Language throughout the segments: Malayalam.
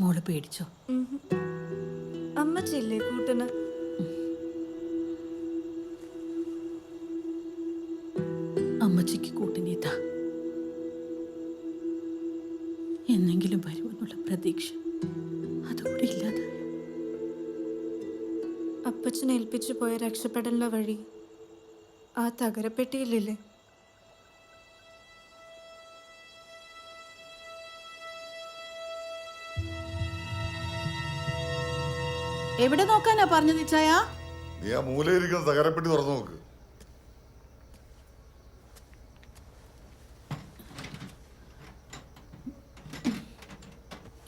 മോള് പേടിച്ചോ? അമ്മച്ചില്ലേ കൂട്ടിന്? അമ്മച്ചിക്ക് കൂട്ടിനീതാ എന്നെങ്കിലും വരുമെന്നുള്ള പ്രതീക്ഷ അതുകൂടി ഇല്ലാതെ. അപ്പച്ചനെ ഏൽപ്പിച്ചു പോയ രക്ഷപ്പെടലിന്റെ വഴി ആ തകരപ്പെട്ടിയില്ലേ? എവിടെ നോക്കാനാ പറഞ്ഞത് ചായ? നീ ആ മൂലയിരിക്കുന്ന തകരപ്പെട്ടി തുറന്നു നോക്ക്.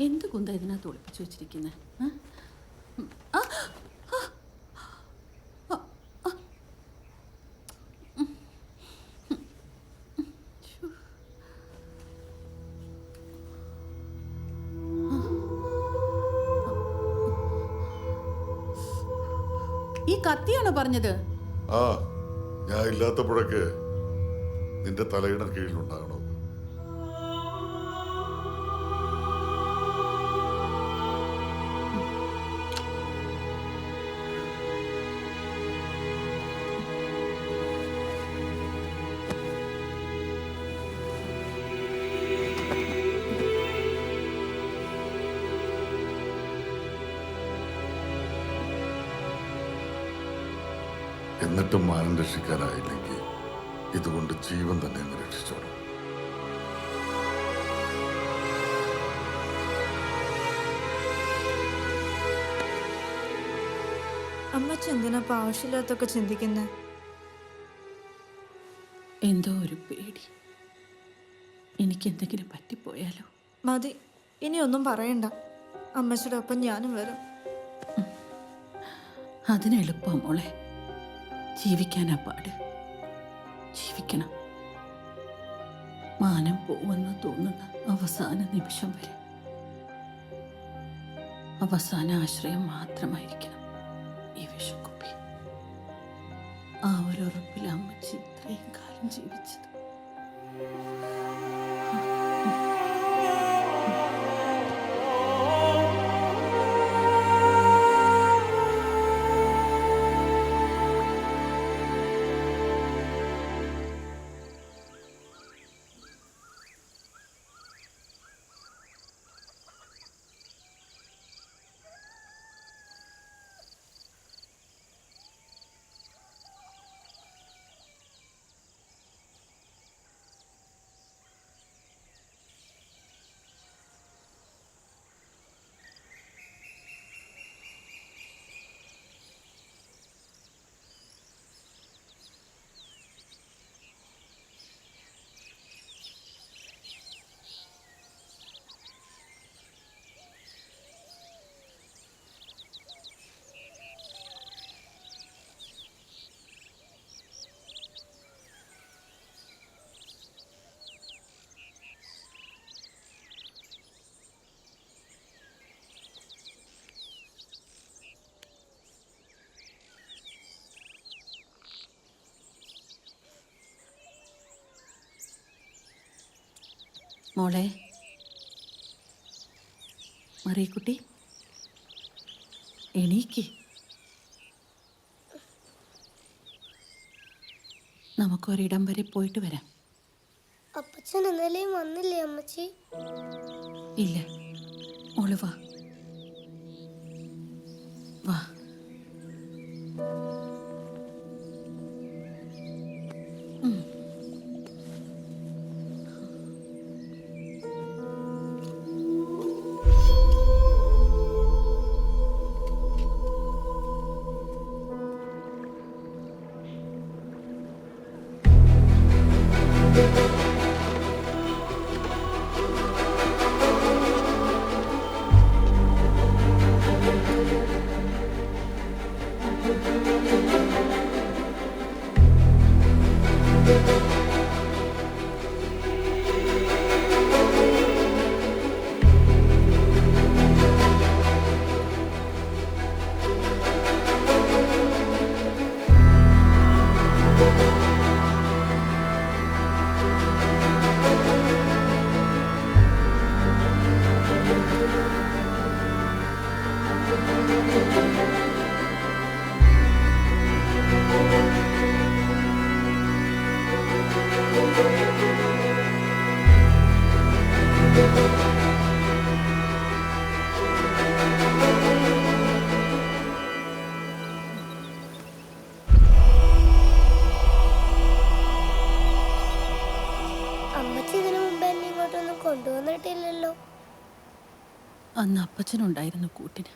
എന്ത് കുന്ത ഇതിനകത്ത് ഒളിപ്പിച്ചു വെച്ചിരിക്കുന്നത്? ഈ കത്തിയാണോ പറഞ്ഞത്? ആ, ഞാൻ ഇല്ലാത്തപ്പോഴൊക്കെ നിന്റെ തലയിണ കീഴിലുണ്ടാകണം. എന്നിട്ടും മാനം രക്ഷിക്കാനായില്ലെങ്കിൽ ഇതുകൊണ്ട് ജീവൻ തന്നെ അങ്ങ് രക്ഷിച്ചോണം. അമ്മച്ചി എന്തിനാ ആവശ്യമില്ലാത്തൊക്കെ ചിന്തിക്കുന്നേ? എന്തോ ഒരു പേടി, എനിക്കെന്തെങ്കിലും പറ്റിപ്പോയാലോ. മതി, ഇനിയൊന്നും പറയണ്ട. അമ്മച്ചിയുടെ ഒപ്പം ഞാനും വരും. അതിനെളുപ്പാ മോളെ. ജീവിക്കാനാ പാട്. ജീവിക്കണം. മാനം പോവെന്ന് തോന്നുന്ന അവസാന നിമിഷം വരെ അവസാന ആശ്രയം മാത്രമായിരിക്കണം ഈ വിഷക്കുപ്പി. ആ ഒരു ഉറപ്പിൽ അമ്മച്ചി ഇത്രയും കാലം ജീവിച്ചത്. മോളെ മറിയക്കുട്ടി, എണീക്ക്. നമുക്കൊരിടം വരെ പോയിട്ട് വരാം. അപ്പച്ചൻ ഇന്നലെയും വന്നില്ലേ അമ്മച്ചി? ഇല്ല മോള് വാ വാ. അമ്മച്ചി ഇതിനു മുമ്പ് എന്നെ ഇങ്ങോട്ടൊന്നും കൊണ്ടുവന്നിട്ടില്ലല്ലോ. അന്ന് അപ്പച്ചനുണ്ടായിരുന്നു കൂട്ടിന്.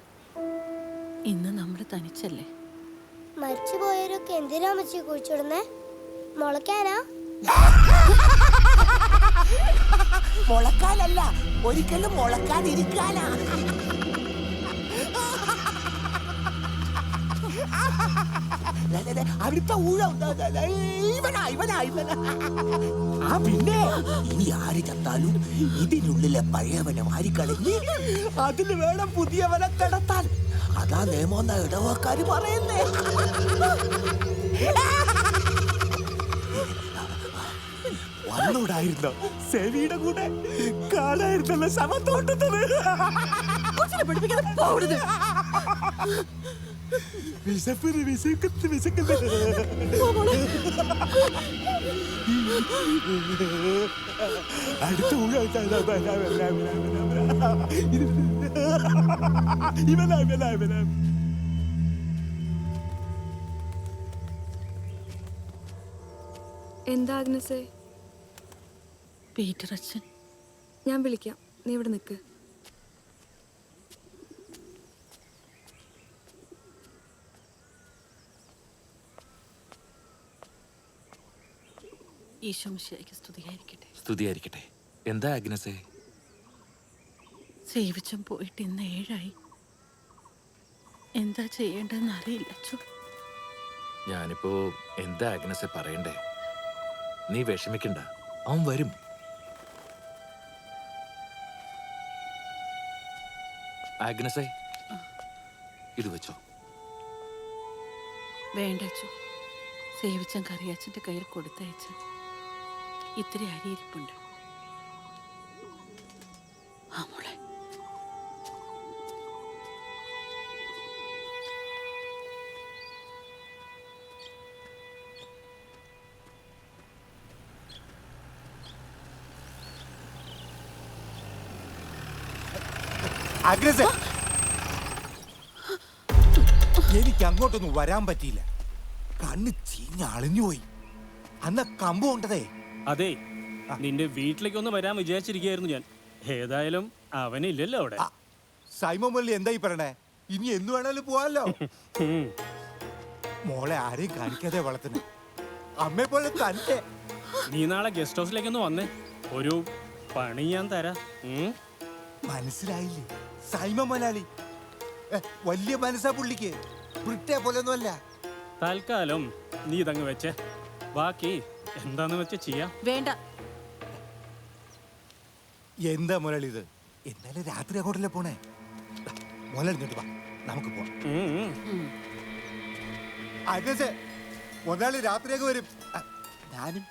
ഇന്ന് നമ്മൾ തനിച്ചല്ലേ. മരിച്ചു പോയവരൊക്കെ എന്തിനാ അമ്മച്ചി കുഴിച്ചിടുന്നേ? മുളയ്ക്കാനാ? മുളക്കാനല്ല, ഒരിക്കലും മുളക്കാതിരിക്കാനാ. അവിടുത്തെ ഊഴം ഇവനാ ഇവനാ ഇവനാ. ആ പിന്നെ ഇനി ആര് ചത്താലും ഇതിനുള്ളിലെ പഴയവനെ വാരിക്കളഞ്ഞ് അതിന് വേണം പുതിയവനെ കിടത്താൻ. അതാ നിയമമെന്ന ഇടവക്കാര് പറയുന്നേ. വന്നൂടായിരുന്നോ സെവിയുടെ കൂടെ? കാണായിരുന്നല്ലോ ശവത്തോട്ടത്തത്. വിശപ്പിന് വിശക്കത്ത് വിശക്കുന്നത്. അടുത്ത ഇവനാ ഇവനാ ഇവനാ. എന്താ ആഗ്നസേ? പീറ്റർ അച്ഛൻ. ഞാൻ വിളിക്കാം, നീ ഇവിടെ നിൽക്ക്. ഈശോ മിശിഹായ്ക്ക് സ്തുതിയായിരിക്കട്ടെ. സ്തുതിയായിരിക്കട്ടെ. എന്താ ആഗ്നസേ? സേവിച്ചം പോയിട്ട് ഇന്ന് 7 ആയി. എന്താ ചെയ്യേണ്ടതെന്ന് അറിയില്ല അച്ചു. ഞാനിപ്പോ എന്താ ആഗ്നസേ പറയണ്ടേ? നീ വിഷമിക്കണ്ട, അവൻ വരും. ആഗ്നസേ, ഇത് വെച്ചോ. വേണ്ട അച്ചു. സേവിച്ചം കറിയാച്ചൻ്റെ കയ്യിൽ കൊടുത്തയച്ച ഇത്തിരി അരിയിരിപ്പുണ്ട്. ആ മോളെ. അഗ്രസ, എനിക്ക് അങ്ങോട്ടൊന്നും വരാൻ പറ്റിയില്ല. കണ്ണ് ചീഞ്ഞളിഞ്ഞുപോയി. അന്ന് കമ്പ് കൊണ്ടതേ. അതെ, നിന്റെ വീട്ടിലേക്കൊന്ന് വരാൻ വിചാരിച്ചിരിക്കുകയായിരുന്നു ഞാൻ. ഏതായാലും അവനില്ലല്ലോ അവിടെ. സൈമon മല്ലി എന്തായി പറയണേ? ഇനി എന്ന് വേണേലും പോവാല്ലോ. മോളെ ആരെയും കാണിക്കാതെ വളർത്തുന്നു. അമ്മയെ പോലെ തന്നെ. നീ നാളെ ഗസ്റ്റ് ഹൗസിലേക്കൊന്ന് വന്നേ, ഒരു പണി ഞാൻ തരാം. മനസ്സിലായില്ലേ? സൈമon മലാലി വലിയ മനസ്സാ പുള്ളിക്ക്. ബ്രിട്ടേ പോലൊന്നുമല്ല. തൽക്കാലം നീ ഇതങ്ങ് വെച്ചേ, ബാക്കി എന്താന്ന് വെച്ച് ചെയ്യാം. വേണ്ട. എന്താ മുരളി ഇത്? എന്നാലും രാത്രി അങ്ങോട്ടല്ലേ പോണേ? മുരളി ഇങ്ങോട്ട് വാ, നമുക്ക് പോവാം. അഗ്രസേ, മുതലാളി രാത്രിയൊക്കെ വരും. ഞാനും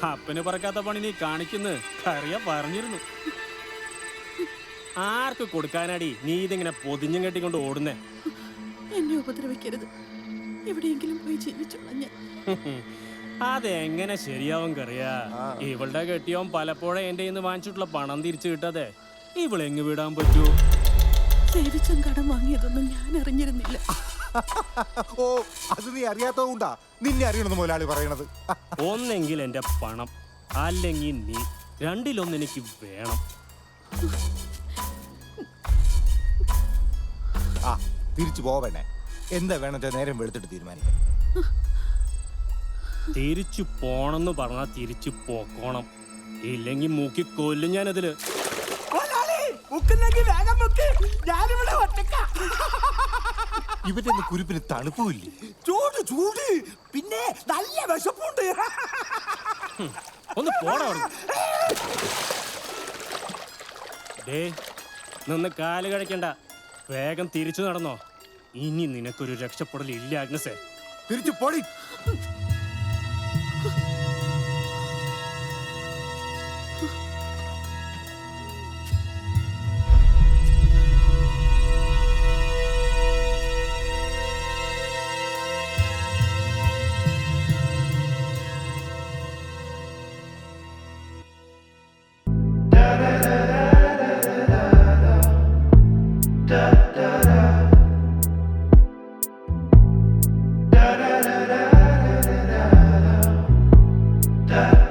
അപ്പന് പറക്കാത്ത പണി നീ കാണിക്കുന്നു കറിയ പറഞ്ഞിരുന്നു. ആർക്ക് കൊടുക്കാനാടി നീ ഇതിങ്ങനെ പൊതിഞ്ഞും കെട്ടിക്കൊണ്ട് ഓടുന്നേ? എന്നെ ഉപദ്രവിക്കരുത്. എവിടെയെങ്കിലും പോയി ജീവിച്ചോളാം ഞാൻ. അതെങ്ങനെ ശരിയാവും കറിയാ? ഇവളുടെ കെട്ടിയോൻ പലപ്പോഴും എന്റെ കയ്യിൽ നിന്ന് വാങ്ങിച്ചിട്ടുള്ള പണം തിരിച്ചു കിട്ടാതെ ഇവളെങ്ങ് വിടാൻ പറ്റൂ? സേവിച്ചൻ കടം വാങ്ങിയതൊന്നും ഞാൻ അറിഞ്ഞിരുന്നില്ല. ഓ, അത് നീ അറിയാത്തതുകൊണ്ടാ നിന്നെ അറിയണമെന്ന് മുതലാളി പറയണത്. ഒന്നെങ്കിൽ എന്റെ പണം, അല്ലെങ്കിൽ നീ. രണ്ടിലൊന്ന് എനിക്ക് വേണം. ആ, തിരിച്ചു പോവണേ. എന്താ വേണം നേരം വെളുത്തിട്ട് തീരുമാനിക്കാം. തിരിച്ചു പോണെന്ന് പറഞ്ഞാൽ തിരിച്ചു പോക്കോണം, ഇല്ലെങ്കിൽ മൂക്കി കൊല്ലും ഞാനതില്. ഇവന്റെ കുരുപ്പിന് തണുപ്പുമില്ലേ? ചൂട് ചൂട്, പിന്നെ നല്ല വിശപ്പുണ്ട്. ഒന്ന് പോടാ. ഡേ, നിന്ന് കാല് കഴിക്കണ്ട, വേഗം തിരിച്ചു നടന്നോ. ഇനി നിനക്കൊരു രക്ഷപ്പെടലില്ല ആഗ്നസേ. തിരിച്ചു പോടി. Da